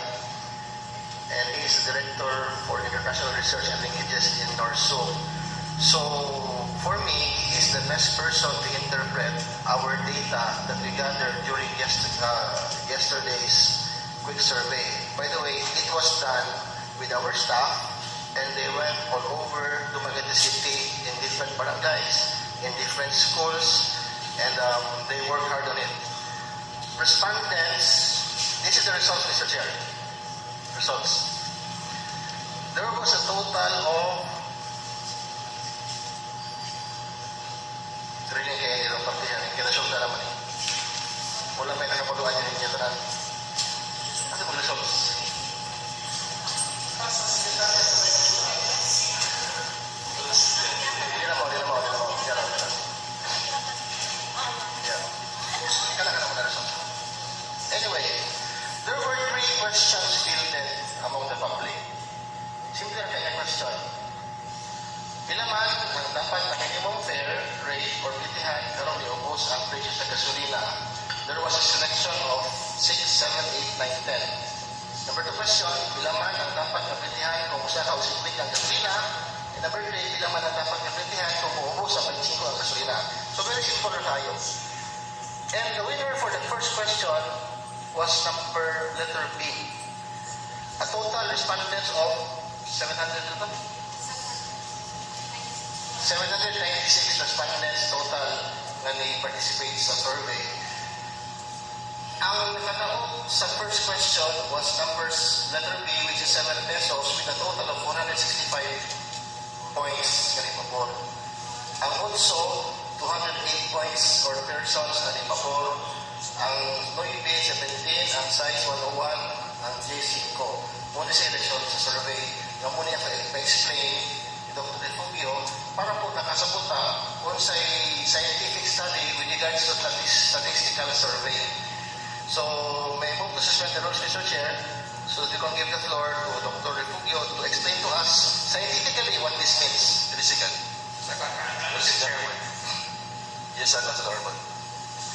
And he is the Director for International Research and Linkages in NORSO. So, for me, he is the best person to interpret our data that we gathered during yesterday's quick survey. By the way, it was done with our staff, and they went all over Dumaguete City in different barangays, in different schools, and they worked hard on it. Respondents, this is the results, Mr. Chair. Results. There was a total of really kaya nilong partiyan, kinasulta naman eh. Wala may nakapaluan yun niya tanan. Ano yung results? Hindi na mo. Yeah. Kailangan naman na results. Anyway, there were 3 questions fielded among the public. Simple na kanya question. Pila man ang dapat na minimum fare rate or bitihan karong niubos ang presyo sa gasolina? There was a selection of 6, 7, 8, 9, 10. Number 2 question, pila man ang dapat na bitihan kung usa ka usiklik ang gasolina? And number 3, pila man ang dapat na bitihan kung muubos ang 25 ang gasolina? So So very simple na tayo. And the winner for the first question was number letter B. A total respondents of 700 796 respondents total na participate sa survey. Ang nakataon sa first question was numbers letter B, which is 7 pesos with a total of 465 points kanina po. Ang also 208 points or persons kanina po. Ang Noibe 17, ang size 101, ang J5. Muna sa election sa survey na muna pa-explain ni Dr. Refugio para po nakasabuta kung sa scientific study with regards to statistical survey. So, may move to suspend the rules, Mr. Chair, so that you can give the floor to Dr. Refugio to explain to us scientifically what this means. Second. Mr. Chairman, Yes, sir, Dr. Orban.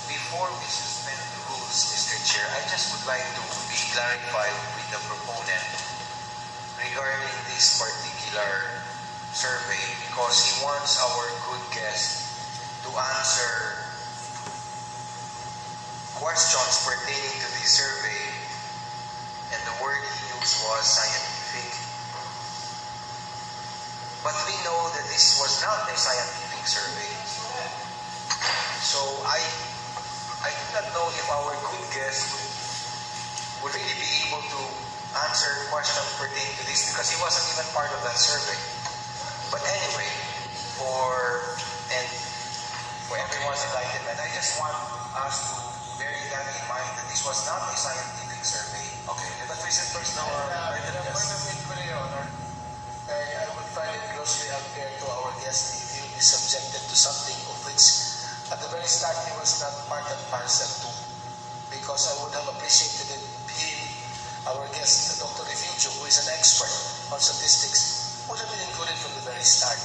before we suspend the rules, Mr. Chair, I just would like to be clarified with the proponent regarding this particular survey because he wants our good guest to answer questions pertaining to this survey, and the word he used was scientific. But we know that this was not a scientific survey. So I do not know if our good guest would really be able to answer questions pertaining to this because he wasn't even part of that survey. But anyway, for everyone's enlightenment, I just want us to bear that in mind that this was not a scientific survey. Okay, let us listen first now. The point of inquiry, Your Honor, I would find it grossly unfair to our guest if he will be subjected to something of which at the very start he was not part and parcel to. Because I would have appreciated it him, our guest, Dr. Refugio, who is an expert on statistics, would have been included from the very start.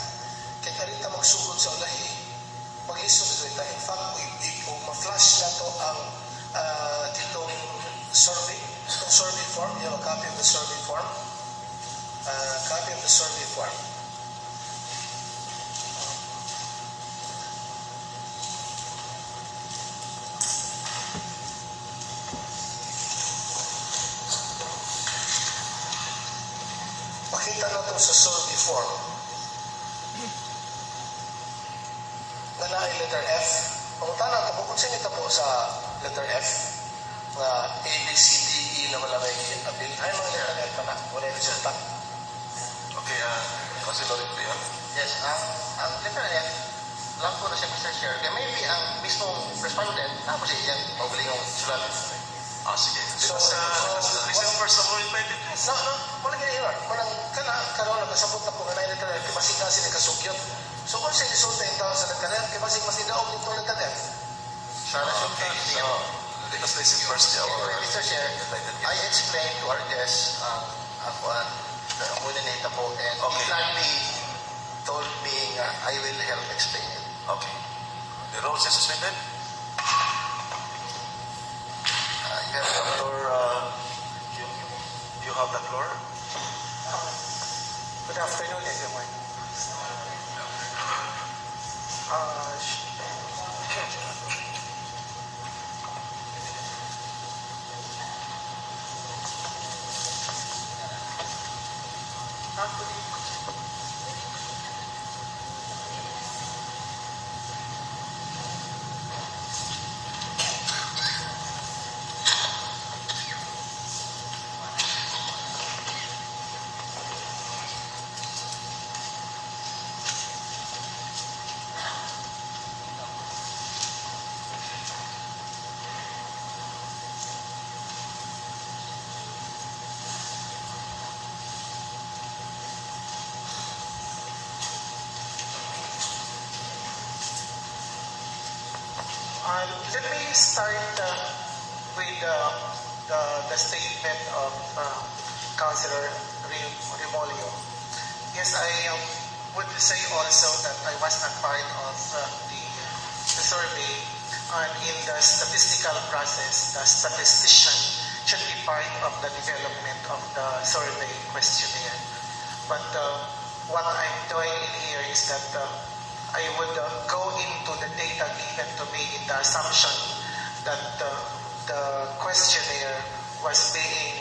Kaya karita magsugod sa ulahi, mag-listen to it. In fact, kung ma-flash na to ang ditong survey, itong survey form, you have a copy of the survey form. Copy of the survey form. Makita na ito sa survey form na naay letter F. Pangutan na ito, kung sinita po sa letter F na A, B, C, D, E na malamay abil. Ay, mga letter F pa na. Wala yung resulta. Okay, Councilor Rio. Yes, ang letter F, lang po na siya, Mr. Chair. Kaya maybe ang mismong respondent, tapos yan, mauling yung sulat. Sige. So, Listen first sa mga invited. No, wala ganyan. Walang karoon na kasabot na po nga na letter F, kaya masig na sila kasugyot. So, kung siya resulta yung tao sa letter F, kaya masig daog nito letter F. Sana siya So, let us listen first to our Mr. Chair, I explained to our guests the Muninita po, and he gladly told me I will help explain it. Okay. The rules is suspended. You have the floor. Good afternoon, everyone. Let me start with the statement of Councilor Remolio. Yes, I would say also that I was not part of the survey, and in the statistical process, the statistician should be part of the development of the survey questionnaire. But what I'm doing in here is that I would go into the data given to me in the assumption that the questionnaire was being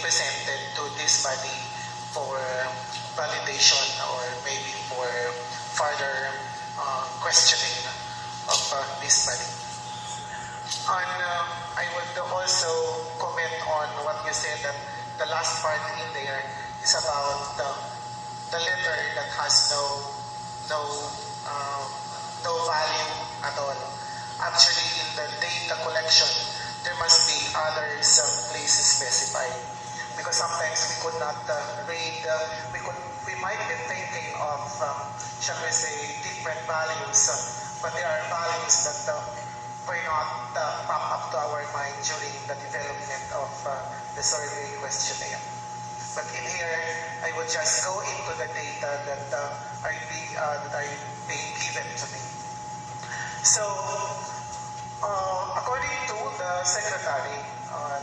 presented to this body for validation or maybe for further questioning of this body. And I would also comment on what you said, that the last part in there is about the letter that has no value at all. Actually, in the data collection, there must be others places specified, because sometimes we could not read. We might be thinking of shall we say different values, but there are values that were not pop up to our mind during the development of the survey questionnaire. But in here, I would just go into the data that are being given to me. So, according to the secretary,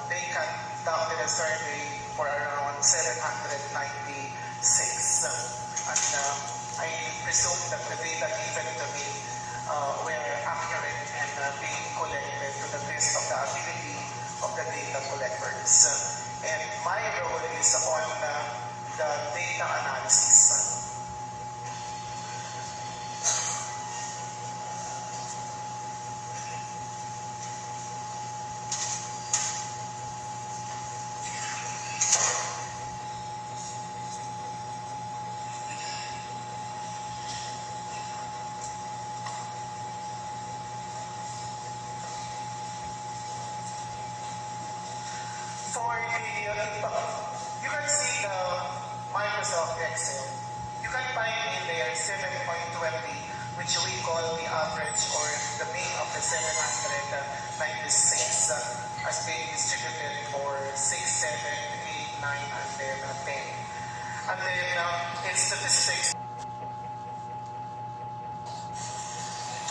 they conducted a survey for around 796, and I presume that the data given to me were accurate and being collected to the best of the ability of the data collectors. And my role is on the data analysis. For you can see the Microsoft Excel. You can find in there 7.20, which we call the average or the mean of the 796 as being distributed for 6, 7, 8, 9, and then 10. And then in statistics.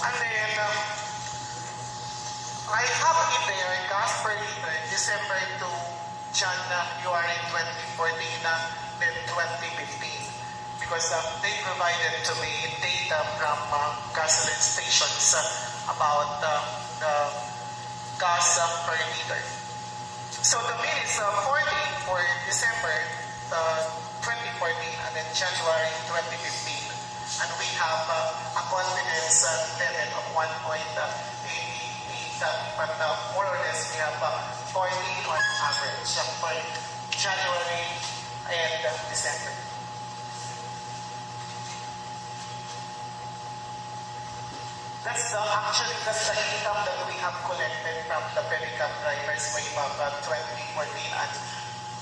And then I have in there gas per liter December to January 2014 then 2015, because they provided to me data from gasoline stations about the gas per liter. So the mean is 40 for December 2014 and then January 2015, and we have a confidence level of 1.88. But more or less we have 40 on average for January and December. That's the income that we have collected from the pedicab drivers way back 2014 and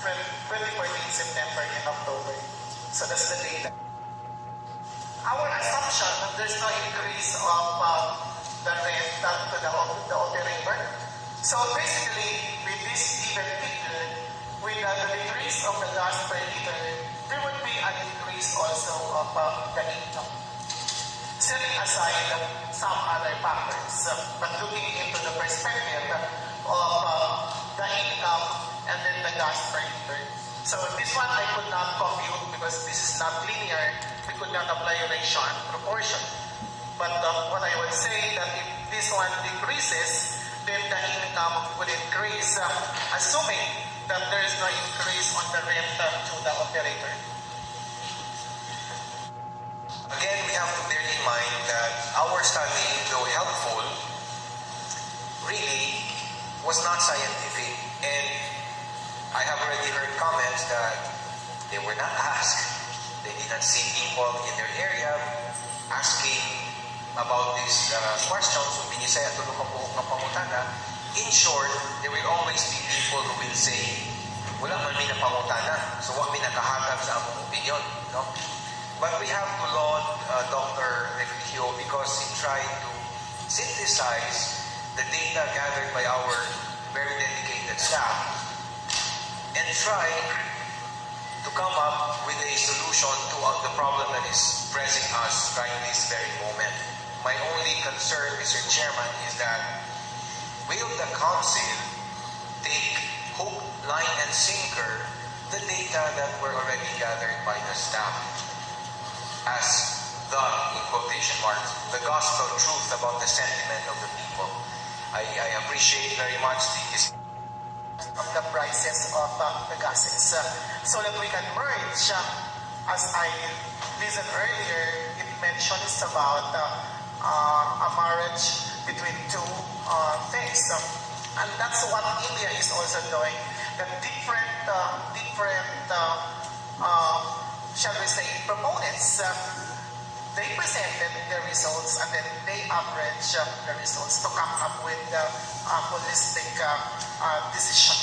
2014 September and October. So that's the data. Our assumption that there's no increase of the rent to the operator. So basically, with this given figure, with the decrease of the gas per liter, there would be an increase also of the income. Setting aside some other factors, but looking into the perspective of the income and then the gas per liter. So this one I could not compute because this is not linear. We could not apply ratio and proportion. But what I would say that if this one decreases, then the income would increase, assuming that there is no increase on the rent to the operator. Again, we have to bear in mind that our study, though helpful, really was not scientific. And I have already heard comments that they were not asked. They did not see people in their area asking about these questions. So, binisaya tulong ka buhok ng pangutana. In short, there will always be people who will say, wala man may napangutana, so wag may nakahatag sa among opinion. No? But we have to laud Dr. Refugio because he tried to synthesize the data gathered by our very dedicated staff and try to come up with a solution to the problem that is pressing us right this very moment. My only concern, Mr. Chairman, is that will the Council take hook, line, and sinker the data that were already gathered by the staff as in quotation marks, the gospel truth about the sentiment of the people. I appreciate very much of the prices of the gases so that we can merge. As I listened earlier, it mentions about a marriage between two things. And that's what India is also doing. The different shall we say, proponents, they presented the results and then they average the results to come up with a holistic decision.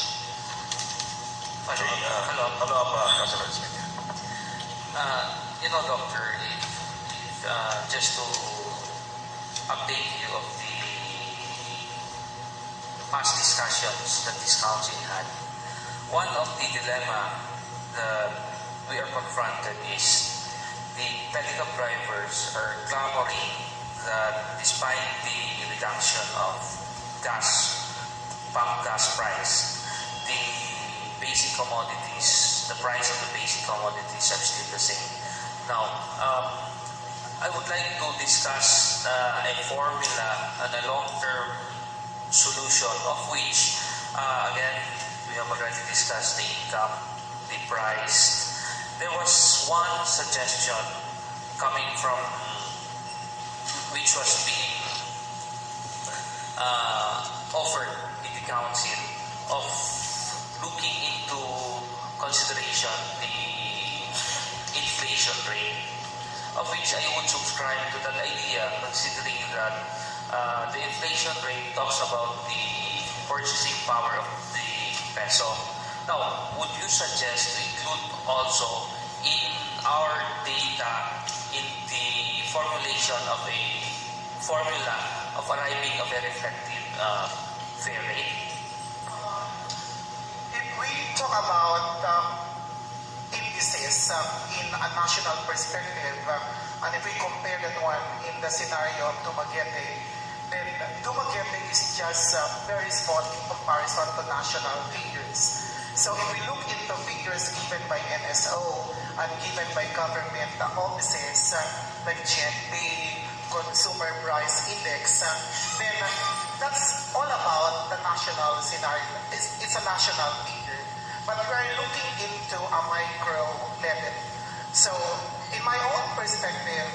Councilor Smith. Doctor, just to update you of the past discussions that this council had, one of the dilemma that we are confronted is the telecom drivers are clamoring that despite the reduction of pump gas price, the basic commodities, the price of the basic commodities are still the same. Now, I would like to discuss a formula and a long-term solution of which, again, we have already discussed the income, the price. There was one suggestion coming from, which was being offered in the council of looking into consideration the inflation rate, of which I would subscribe to that idea, considering that the inflation rate talks about the purchasing power of the peso. Now, would you suggest to include also in our data in the formulation of a formula of arriving of a reflective fare rate? If we talk about indices in a national perspective, and if we compare that one in the scenario of Dumaguete, then Dumaguete is just very small in comparison to national figures. So if we look into figures given by NSO and given by government offices like GNP, Consumer Price Index, then that's all about the national scenario. It's a national figure. But we are looking into a micro level. So in my own perspective,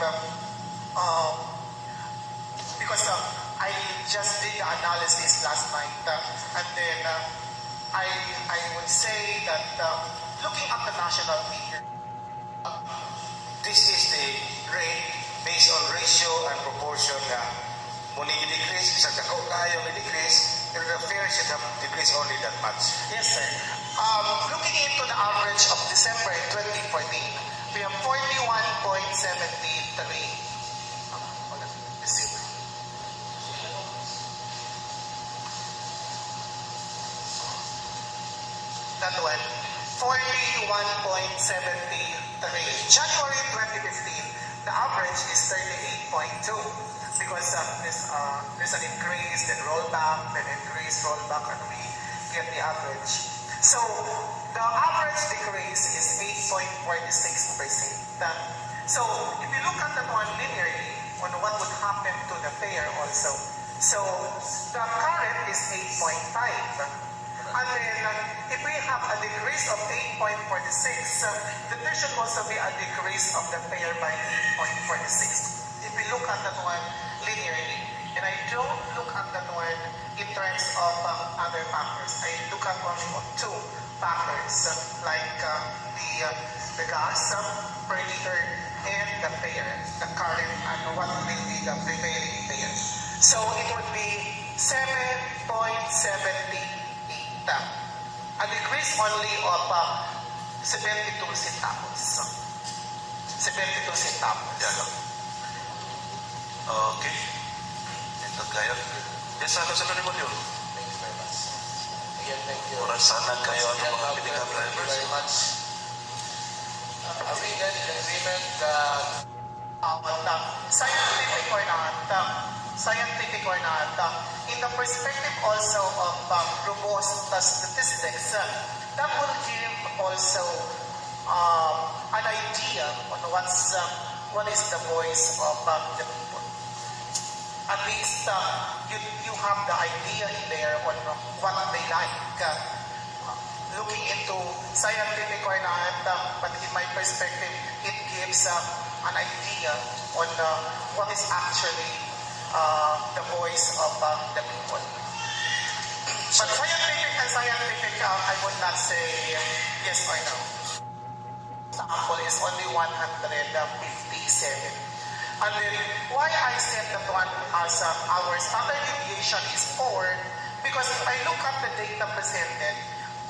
because I just did the analysis last night, and then I would say that looking at the national figure, this is the rate based on ratio and proportion na muna i-decrease, sa dako kayo i-decrease, pero the fare should have decreased only that much. yes sir. Looking into the average of December 2014, we have 41.73. That one, 41.73. January 2015, the average is 38.2 because there's an increase, then rollback, then increase, rollback, and we get the average. So the average decrease is 8.46%. So if you look at that one linearly on what would happen to the fare also, so the current is 8.5. And then, if we have a decrease of 8.46, then there should also be a decrease of the fare by 8.46. If we look at that one linearly, and I don't look at that one in terms of other factors. I look at only on two factors, like the gas per liter and the fare, the current, and what will be the prevailing fare. So it would be 7.78. A decrease only of 72 centavos. 72 centavos. Yan lang. Okay. Ito kayo. Yes, ano sa Limolyo? Thank you very much. Again, thank you. Orasanan kayo ang mga pinikap Thank you drivers. very much. Are we then in agreement that scientific or not, in the perspective also of robust statistics, that will give also an idea on what's what is the voice of the people. At least you have the idea in there on what they like. Looking into scientific or not, but in my perspective, it gives an idea on what is actually the voice of the people. But scientific, I would not say yes or no. Sample is only 157. And then, why I said that one as our standard deviation is 4, because if I look at the data presented,